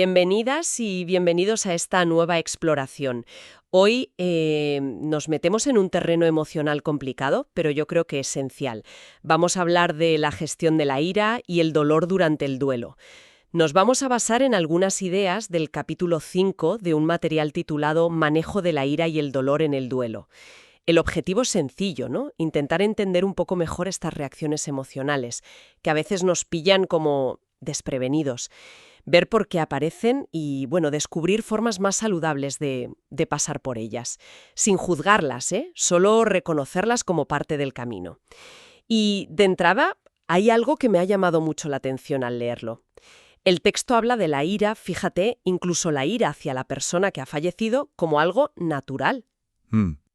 Bienvenidas y bienvenidos a esta nueva exploración. Hoy nos metemos en un terreno emocional complicado, pero yo creo que esencial. Vamos a hablar de la gestión de la ira y el dolor durante el duelo. Nos vamos a basar en algunas ideas del capítulo 5 de un material titulado Manejo de la ira y el dolor en el duelo. El objetivo es sencillo, ¿no? Intentar entender un poco mejor estas reacciones emocionales, que a veces nos pillan como desprevenidos. Ver por qué aparecen y, bueno, descubrir formas más saludables de pasar por ellas. Sin juzgarlas, solo reconocerlas como parte del camino. Y, de entrada, hay algo que me ha llamado mucho la atención al leerlo. El texto habla de la ira, fíjate, incluso la ira hacia la persona que ha fallecido, como algo natural.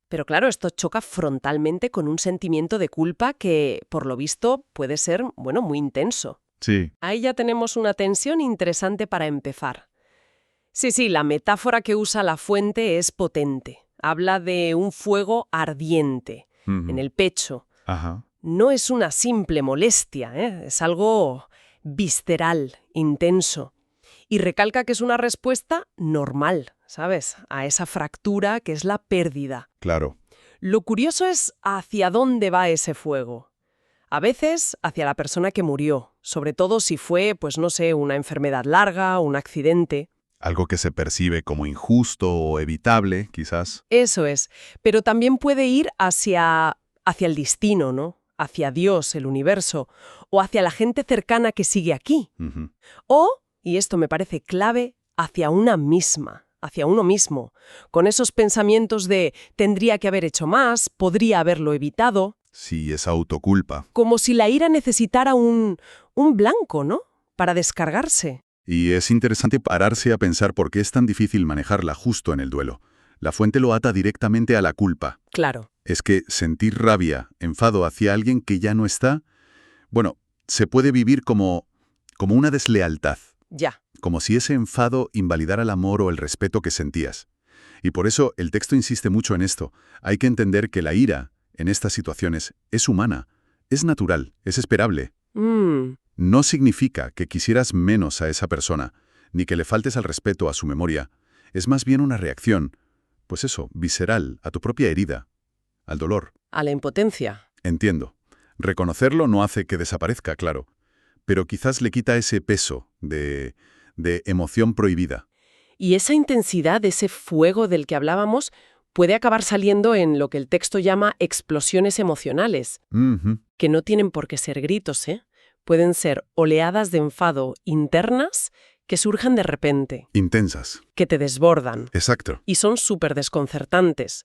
Pero claro, esto choca frontalmente con un sentimiento de culpa que, por lo visto, puede ser, bueno, muy intenso. Sí, Ahí ya tenemos una tensión interesante para empezar. Sí, la metáfora que usa la fuente es potente. Habla de un fuego ardiente en el pecho. ajá, No es una simple molestia, es algo visceral, intenso. Y recalca que es una respuesta normal, ¿sabes? A esa fractura que es la pérdida. claro. Lo curioso es hacia dónde va ese fuego. A veces hacia la persona que murió, sobre todo si fue, pues no sé, una enfermedad larga, un accidente. Algo que se percibe como injusto o evitable, quizás. Eso es. Pero también puede ir hacia el destino, ¿no? Hacia Dios, el universo, o hacia la gente cercana que sigue aquí. Ujú. O, y esto me parece clave, hacia una misma, hacia uno mismo, con esos pensamientos de tendría que haber hecho más, podría haberlo evitado, Sí, es autoculpa. como si la ira necesitara un blanco, ¿no? Para descargarse. Y es interesante pararse a pensar por qué es tan difícil manejarla justo en el duelo. La fuente lo ata directamente a la culpa. Claro, Es que sentir rabia, enfado hacia alguien que ya no está, bueno, se puede vivir como una deslealtad. ya. Como si ese enfado invalidara el amor o el respeto que sentías. Y por eso el texto insiste mucho en esto. Hay que entender que la ira, en estas situaciones, es humana, es natural, es esperable. No significa que quisieras menos a esa persona, ni que le faltes al respeto a su memoria. Es más bien una reacción, pues eso, visceral, a tu propia herida, al dolor. A la impotencia. Entiendo. Reconocerlo no hace que desaparezca, claro, pero quizás le quita ese peso de emoción prohibida. Y esa intensidad, ese fuego del que hablábamos, puede acabar saliendo en lo que el texto llama explosiones emocionales, Ujú. que no tienen por qué ser gritos, ¿eh? Pueden ser oleadas de enfado internas que surjan de repente, Intensas. que te desbordan, Exacto. y son súper desconcertantes,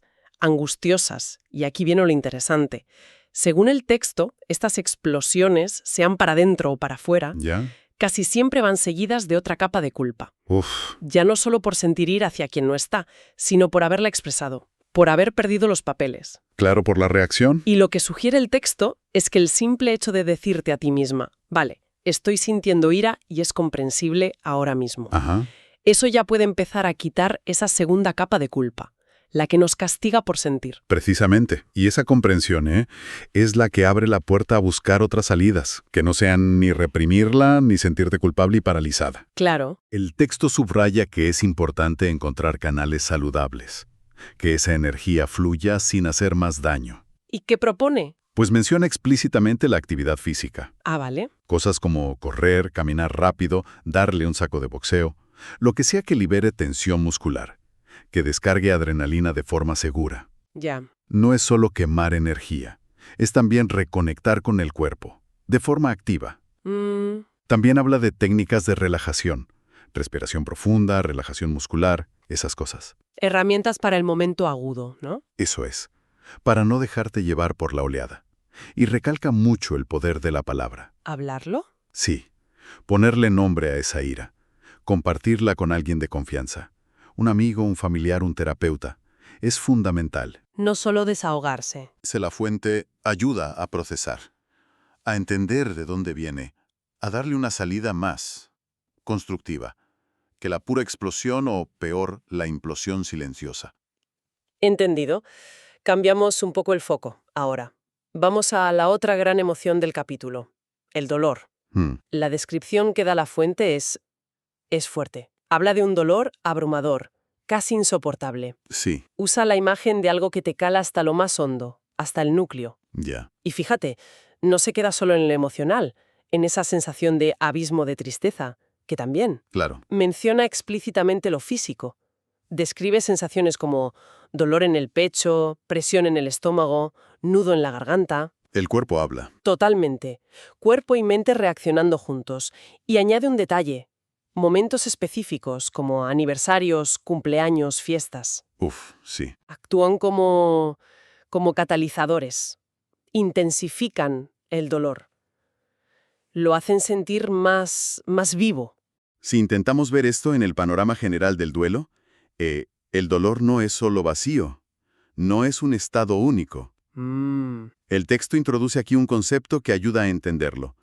angustiosas, y aquí viene lo interesante. Según el texto, estas explosiones, sean para dentro o para afuera, ¿Ya? casi siempre van seguidas de otra capa de culpa. Uf, Ya no solo por sentir ira hacia quien no está, sino por haberla expresado, por haber perdido los papeles. claro por la reacción. Y lo que sugiere el texto es que el simple hecho de decirte a ti misma, vale, estoy sintiendo ira y es comprensible ahora mismo. Ajá. Eso ya puede empezar a quitar esa segunda capa de culpa, la que nos castiga por sentir. Precisamente. Y esa comprensión, es la que abre la puerta a buscar otras salidas, que no sean ni reprimirla, ni sentirte culpable y paralizada. Claro, El texto subraya que es importante encontrar canales saludables, que esa energía fluya sin hacer más daño. ¿y qué propone? Pues menciona explícitamente la actividad física. Ah, vale. Cosas como correr, caminar rápido, darle un saco de boxeo, lo que sea que libere tensión muscular, que descargue adrenalina de forma segura. Ya. No es solo quemar energía, es también reconectar con el cuerpo, de forma activa. También habla de técnicas de relajación, respiración profunda, relajación muscular, esas cosas. Herramientas para el momento agudo, ¿no? Eso es, para no dejarte llevar por la oleada. Y recalca mucho el poder de la palabra. ¿Hablarlo? Sí, ponerle nombre a esa ira, compartirla con alguien de confianza, un amigo, un familiar, un terapeuta, es fundamental. No solo desahogarse. La fuente ayuda a procesar, a entender de dónde viene, a darle una salida más constructiva que la pura explosión o, peor, la implosión silenciosa. Entendido. Cambiamos un poco el foco ahora. Vamos a la otra gran emoción del capítulo, el dolor. Hmm, La descripción que da la fuente es fuerte. Habla de un dolor abrumador, casi insoportable. Sí, Usa la imagen de algo que te cala hasta lo más hondo, hasta el núcleo. ya, Y fíjate, no se queda solo en lo emocional, en esa sensación de abismo de tristeza, que también claro. menciona explícitamente lo físico. Describe sensaciones como dolor en el pecho, presión en el estómago, nudo en la garganta. El cuerpo habla. Totalmente. Cuerpo y mente reaccionando juntos. Y añade un detalle. Momentos específicos, como aniversarios, cumpleaños, fiestas. Uf, sí. Actúan como catalizadores. Intensifican el dolor. Lo hacen sentir más vivo. Si intentamos ver esto en el panorama general del duelo, el dolor no es solo vacío, no es un estado único. El texto introduce aquí un concepto que ayuda a entenderlo: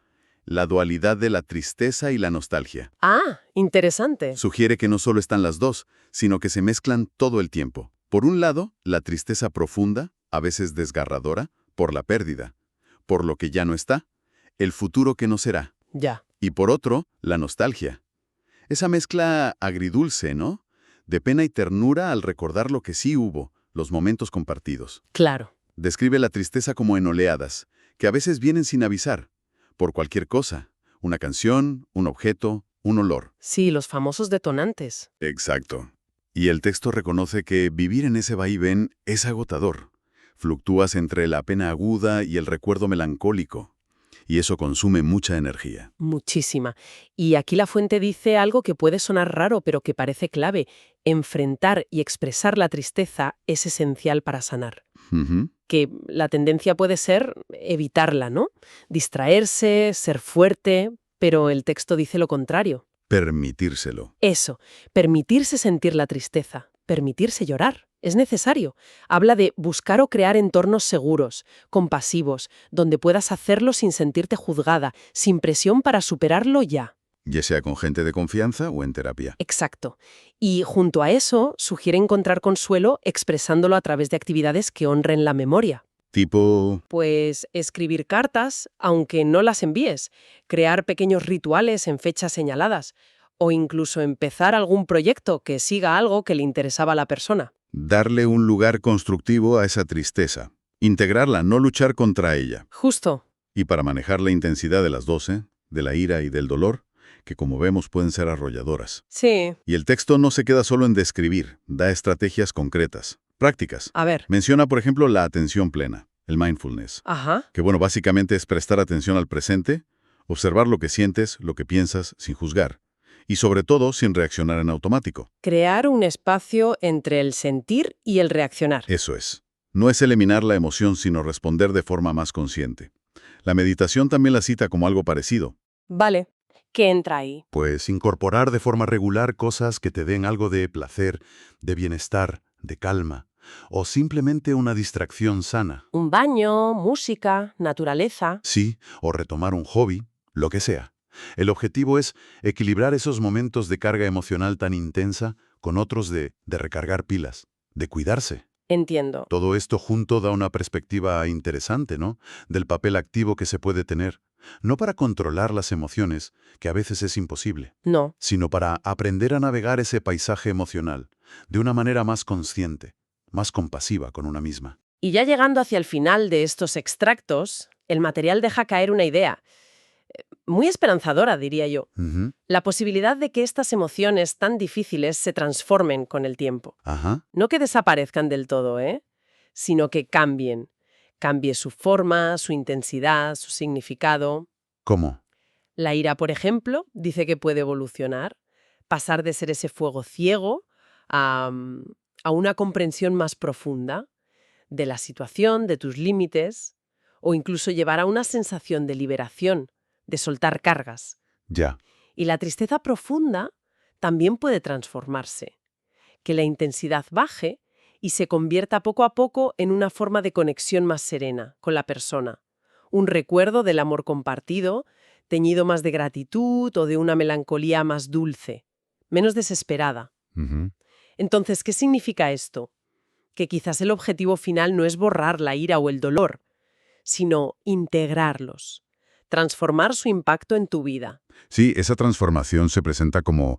la dualidad de la tristeza y la nostalgia. Ah, interesante. Sugiere que no solo están las dos, sino que se mezclan todo el tiempo. Por un lado, la tristeza profunda, a veces desgarradora, por la pérdida, por lo que ya no está, el futuro que no será. Ya. Y por otro, la nostalgia. Esa mezcla agridulce, ¿no? De pena y ternura al recordar lo que sí hubo, los momentos compartidos. Claro. Describe la tristeza como en oleadas, que a veces vienen sin avisar, por cualquier cosa: una canción, un objeto, un olor. Sí, los famosos detonantes. Exacto. Y el texto reconoce que vivir en ese vaivén es agotador. Fluctúas entre la pena aguda y el recuerdo melancólico, y eso consume mucha energía. Muchísima. Y aquí la fuente dice algo que puede sonar raro, pero que parece clave. Enfrentar y expresar la tristeza es esencial para sanar. Ujú. Que la tendencia puede ser evitarla, ¿no? Distraerse, ser fuerte, pero el texto dice lo contrario. Permitírselo. Eso, permitirse sentir la tristeza, permitirse llorar. Es necesario. Habla de buscar o crear entornos seguros, compasivos, donde puedas hacerlo sin sentirte juzgada, sin presión para superarlo ya. Ya sea con gente de confianza o en terapia. Exacto. Y junto a eso, sugiere encontrar consuelo expresándolo a través de actividades que honren la memoria. Tipo, Pues escribir cartas, aunque no las envíes, crear pequeños rituales en fechas señaladas, o incluso empezar algún proyecto que siga algo que le interesaba a la persona. darle un lugar constructivo a esa tristeza. Integrarla, no luchar contra ella. Justo. Y para manejar la intensidad de las 12, de la ira y del dolor, que como vemos pueden ser arrolladoras. Sí. Y el texto no se queda solo en describir, da estrategias concretas, prácticas. A ver. Menciona, por ejemplo, la atención plena, el mindfulness, Ajá. que básicamente es prestar atención al presente, observar lo que sientes, lo que piensas, sin juzgar, y sobre todo sin reaccionar en automático. Crear un espacio entre el sentir y el reaccionar. Eso es. No es eliminar la emoción, sino responder de forma más consciente. La meditación también la cita como algo parecido. Vale. ¿Qué entra ahí? Pues incorporar de forma regular cosas que te den algo de placer, de bienestar, de calma, o simplemente una distracción sana. Un baño, música, naturaleza. Sí, o retomar un hobby, lo que sea. El objetivo es equilibrar esos momentos de carga emocional tan intensa con otros de recargar pilas, de cuidarse. Entiendo. Todo esto junto da una perspectiva interesante, ¿no? Del papel activo que se puede tener. No para controlar las emociones, que a veces es imposible, No. sino para aprender a navegar ese paisaje emocional de una manera más consciente, más compasiva con una misma. Y ya llegando hacia el final de estos extractos, el material deja caer una idea, muy esperanzadora, diría yo. Ujú. La posibilidad de que estas emociones tan difíciles se transformen con el tiempo. Ajá. No que desaparezcan del todo, sino que cambien. Cambie su forma, su intensidad, su significado. ¿Cómo? La ira, por ejemplo, dice que puede evolucionar, pasar de ser ese fuego ciego a una comprensión más profunda de la situación, de tus límites, o incluso llevar a una sensación de liberación, de soltar cargas. Ya. Y la tristeza profunda también puede transformarse, que la intensidad baje y se convierta poco a poco en una forma de conexión más serena con la persona, un recuerdo del amor compartido, teñido más de gratitud o de una melancolía más dulce, menos desesperada. Ujú. Entonces, ¿qué significa esto? Que quizás el objetivo final no es borrar la ira o el dolor, sino integrarlos, transformar su impacto en tu vida. Sí, esa transformación se presenta como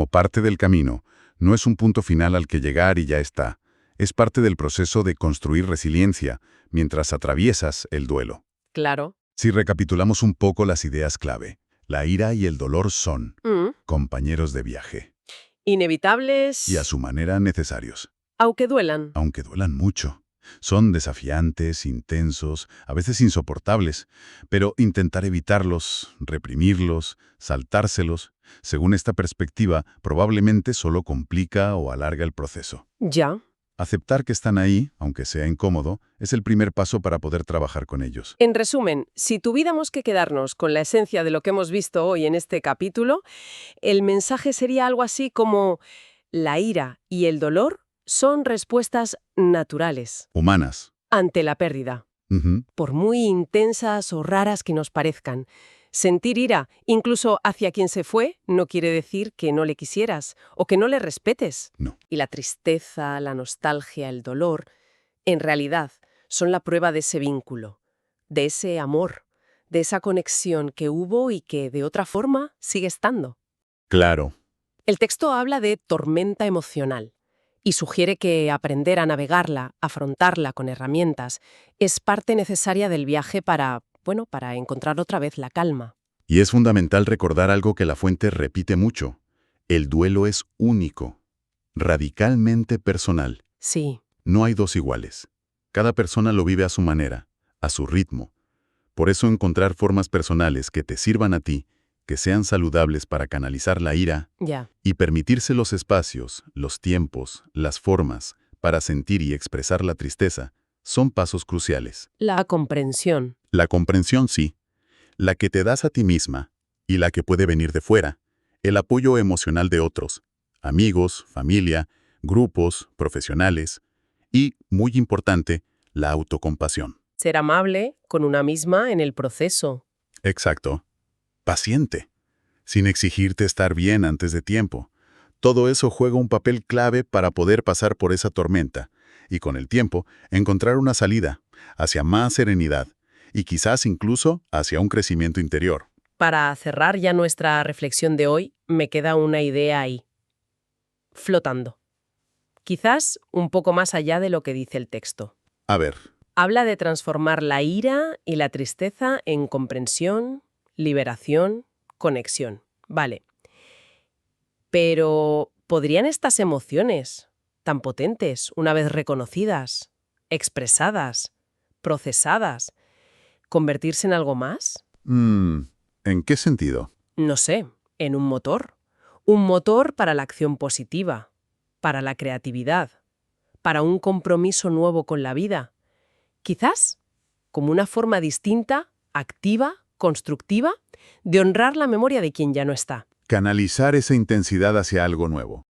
parte del camino. No es un punto final al que llegar y ya está. Es parte del proceso de construir resiliencia mientras atraviesas el duelo. Claro. Si recapitulamos un poco las ideas clave, la ira y el dolor son compañeros de viaje Inevitables, y a su manera necesarios, aunque duelan. aunque duelan mucho. Son desafiantes, intensos, a veces insoportables, pero intentar evitarlos, reprimirlos, saltárselos, según esta perspectiva, probablemente solo complica o alarga el proceso. Ya. Aceptar que están ahí, aunque sea incómodo, es el primer paso para poder trabajar con ellos. En resumen, si tuviéramos que quedarnos con la esencia de lo que hemos visto hoy en este capítulo, el mensaje sería algo así como: la ira y el dolor son respuestas naturales Humanas. ante la pérdida, Ujú. por muy intensas o raras que nos parezcan. Sentir ira, incluso hacia quien se fue, no quiere decir que no le quisieras o que no le respetes. No. Y la tristeza, la nostalgia, el dolor, en realidad, son la prueba de ese vínculo, de ese amor, de esa conexión que hubo y que, de otra forma, sigue estando. Claro. El texto habla de tormenta emocional y sugiere que aprender a navegarla, afrontarla con herramientas, es parte necesaria del viaje para encontrar otra vez la calma. Y es fundamental recordar algo que la fuente repite mucho. El duelo es único, radicalmente personal. Sí, No hay dos iguales. Cada persona lo vive a su manera, a su ritmo. Por eso encontrar formas personales que te sirvan a ti, que sean saludables para canalizar la ira ya. y permitirse los espacios, los tiempos, las formas para sentir y expresar la tristeza, son pasos cruciales. La comprensión. La comprensión sí, la que te das a ti misma y la que puede venir de fuera, el apoyo emocional de otros, amigos, familia, grupos, profesionales y, muy importante, la autocompasión. Ser amable con una misma en el proceso. Exacto. Paciente, sin exigirte estar bien antes de tiempo. Todo eso juega un papel clave para poder pasar por esa tormenta y con el tiempo encontrar una salida hacia más serenidad y quizás incluso hacia un crecimiento interior. Para cerrar ya nuestra reflexión de hoy, me queda una idea ahí, flotando. Quizás un poco más allá de lo que dice el texto. A ver, Habla de transformar la ira y la tristeza en comprensión, liberación, conexión. Vale. Pero, ¿podrían estas emociones, tan potentes, una vez reconocidas, expresadas, procesadas, convertirse en algo más? ¿en qué sentido? No sé, en un motor. Un motor para la acción positiva, para la creatividad, para un compromiso nuevo con la vida. Quizás como una forma distinta, activa, constructiva, de honrar la memoria de quien ya no está. Canalizar esa intensidad hacia algo nuevo.